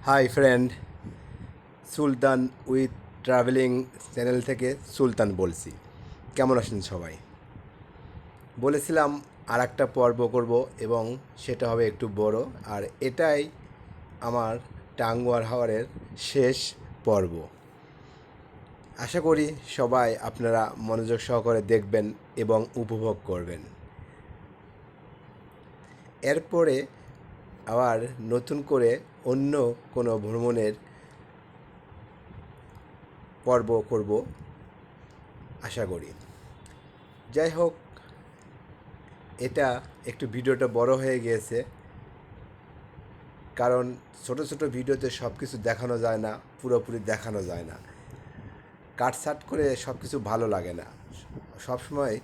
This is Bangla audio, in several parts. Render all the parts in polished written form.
Hi friend, Sultan with travelling channel থেকে সুলতান বলছি। কেমন আছেন সবাই? বলেছিলাম আর একটা পর্ব করব এবং সেটা হবে একটু বড়, আর এটাই আমার টাঙ্গুয়ার হাওয়ারের শেষ পর্ব। আশা করি সবাই আপনারা মনোযোগ সহকারে দেখবেন এবং উপভোগ করবেন। এরপরে আবার নতুন করে অন্য কোনো ভ্রমণের পর্ব করব আশা করি। যাই হোক, এটা একটু ভিডিওটা বড় হয়ে গিয়েছে, কারণ ছোট ছোট ভিডিওতে সব কিছু দেখানো যায় না, পুরোপুরি দেখানো যায় না। কাটছাট করে সব কিছু ভালো লাগে না। সবসময়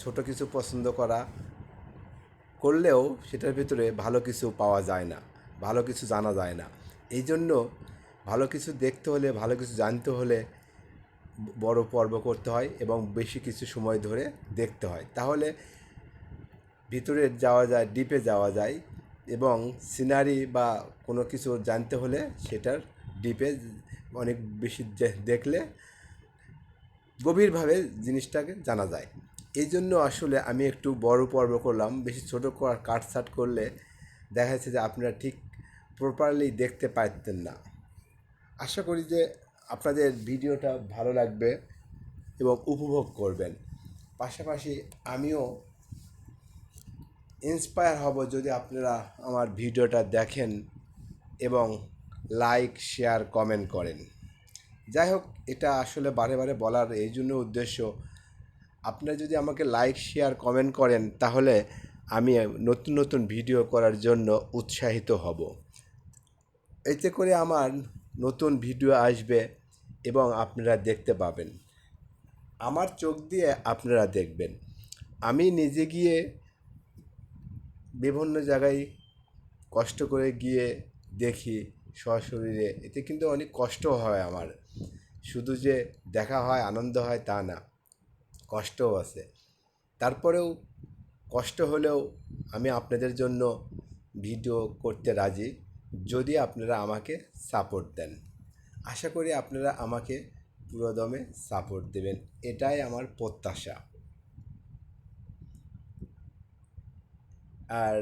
ছোট কিছু পছন্দ করলেও সেটার ভিতরে ভালো কিছু পাওয়া যায় না, ভালো কিছু জানা যায় না। এই জন্য ভালো কিছু দেখতে হলে, ভালো কিছু জানতে হলে বড় পর্ব করতে হয় এবং বেশি কিছু সময় ধরে দেখতে হয়। তাহলে ভিতরে যাওয়া যায়, ডিপে যাওয়া যায়, এবং সিনারি বা কোনো কিছু জানতে হলে সেটার ডিপে অনেক বেশি দেখলে গভীরভাবে জিনিসটাকে জানা যায়। এই জন্য আসলে আমি একটু বড় পর্ব করলাম। বেশি ছোটো কাটছাট করলে দেখা যাচ্ছে যে আপনারা ঠিক প্রপারলি দেখতে পারতেন না। আশা করি যে আপনাদের ভিডিওটা ভালো লাগবে এবং উপভোগ করবেন। পাশাপাশি আমিও ইন্সপায়ার হব যদি আপনারা আমার ভিডিওটা দেখেন এবং লাইক, শেয়ার, কমেন্ট করেন। যাই হোক, এটা আসলে বারে বারে বলার এই জন্য উদ্দেশ্য, আপনারা যদি আমাকে লাইক, শেয়ার, কমেন্ট করেন তাহলে আমি নতুন নতুন ভিডিও করার জন্য উৎসাহিত হব। এতে করে আমার নতুন ভিডিও আসবে এবং আপনারা দেখতে পাবেন, আমার চোখ দিয়ে আপনারা দেখবেন। আমি নিজে গিয়ে বিভিন্ন জায়গায় কষ্ট করে গিয়ে দেখি সশরীরে, এতে কিন্তু অনেক কষ্ট হয় আমার। শুধু যে দেখা হয়, আনন্দ হয় তা না, কষ্টও আছে। তারপরেও কষ্ট হলেও আমি আপনাদের জন্য ভিডিও করতে রাজি, যদি আপনারা আমাকে সাপোর্ট দেন। আশা করি আপনারা আমাকে পুরোদমে সাপোর্ট দেবেন, এটাই আমার প্রত্যাশা। আর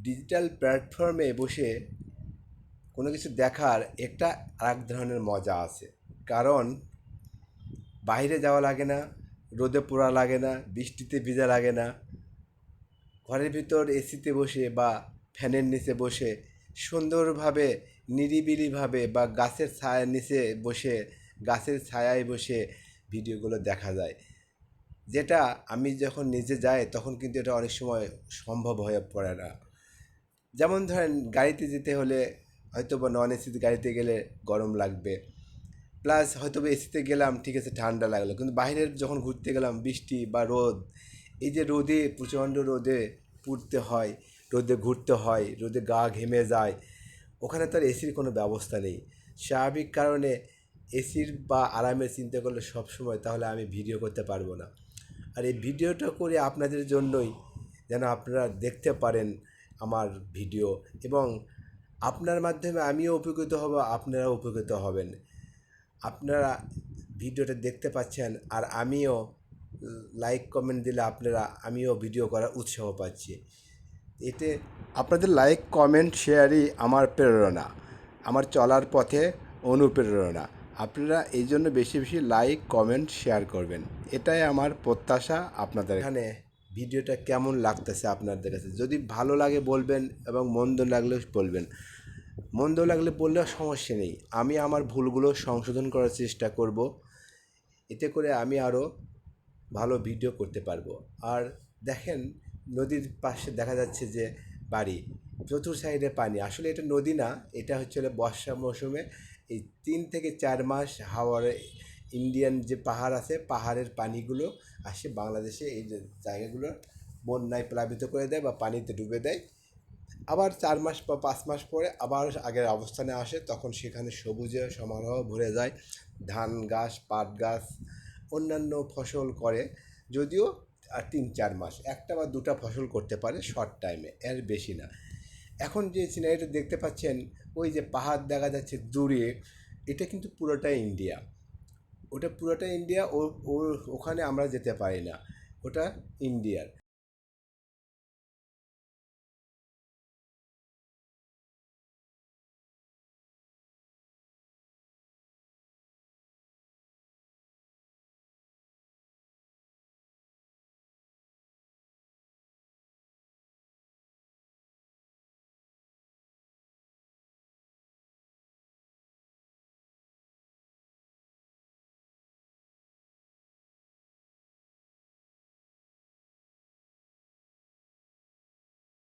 ডিজিটাল প্ল্যাটফর্মে বসে কোনো কিছু দেখার একটা আরেক ধরনের মজা আছে, কারণ বাইরে যাওয়া লাগে না, রোদে পোড়া লাগে না, বৃষ্টিতে ভিজা লাগে না। ঘরের ভিতর এসিতে বসে বা ফ্যানের নিচে বসে সুন্দরভাবে, নিরিবিলিভাবে বা গাছের ছায়ার নিচে বসে, গাছের ছায়ায় বসে ভিডিওগুলো দেখা যায়। যেটা আমি যখন নিজে যাই তখন কিন্তু এটা অনেক সময় সম্ভব হয়ে পড়ে না। যেমন ধরেন, গাড়িতে যেতে হলে হয়তো বা নন এসিতে গাড়িতে গেলে গরম লাগবে, প্লাস হয়তো বা এসিতে গেলাম, ঠিক আছে, ঠান্ডা লাগলো। কিন্তু বাইরের যখন ঘুরতে গেলাম, বৃষ্টি বা রোদ, এই যে রোদে, প্রচণ্ড রোদে পুড়তে হয়, রোদে ঘুরতে হয়, রোদে গা ঘেমে যায়, ওখানে তো আর এসির কোনো ব্যবস্থা নেই। স্বাভাবিক কারণে এসির বা আরামের চিন্তা করলে সব সময় তাহলে আমি ভিডিও করতে পারবো না। আর এই ভিডিওটা করে আপনাদের জন্যই, যেন আপনারা দেখতে পারেন আমার ভিডিও, এবং আপনার মাধ্যমে আমিও উপকৃত হব, আপনারাও উপকৃত হবেন। আপনারা ভিডিওটা দেখতে পাচ্ছেন আর আমিও লাইক কমেন্ট দিলে আমিও ভিডিও করার উৎসাহ পাচ্ছি। এতে আপনাদের লাইক, কমেন্ট, শেয়ারই আমার প্রেরণা, আমার চলার পথে অনুপ্রেরণা। আপনারা এই জন্য বেশি বেশি লাইক, কমেন্ট, শেয়ার করবেন, এটাই আমার প্রত্যাশা আপনাদের। এখানে ভিডিওটা কেমন লাগতেছে আপনাদের কাছে, যদি ভালো লাগে বলবেন এবং মন্দ লাগলে বলবেন। মন্দ লাগলে বললেও সমস্যা নেই, আমি আমার ভুলগুলো সংশোধন করার চেষ্টা করব, এতে করে আমি আরও ভালো ভিডিও করতে পারবো। আর দেখেন, নদীর পাশে দেখা যাচ্ছে যে বাড়ি, চতুর সাইডে পানি। আসলে এটা নদী না, এটা হচ্ছে বর্ষা মৌসুমে এই 3 থেকে 4 মাস হাওয়ার, ইন্ডিয়ান যে পাহাড় আছে, পাহাড়ের পানিগুলো আসে বাংলাদেশে, এই যে জায়গাগুলো বন্যায় প্লাবিত করে দেয় বা পানিতে ডুবে দেয়। আবার 4 মাস বা 5 মাস পরে আবার আগের অবস্থানে আসে, তখন সেখানে সবুজে সমারোহ ভরে যায়। ধান গাছ, পাট গাছ, অন্যান্য ফসল করে, যদিও আর 3-4 মাস একটা বা দুটা ফসল করতে পারে শর্ট টাইমে, এর বেশি না। এখন যে সিনারিটা দেখতে পাচ্ছেন, ওই যে পাহাড় দেখা যাচ্ছে দূরে, এটা কিন্তু পুরোটাই ইন্ডিয়া। ওটা পুরোটাই ইন্ডিয়া, ওর ওর ওখানে আমরা যেতে পারি না, ওটা ইন্ডিয়ার।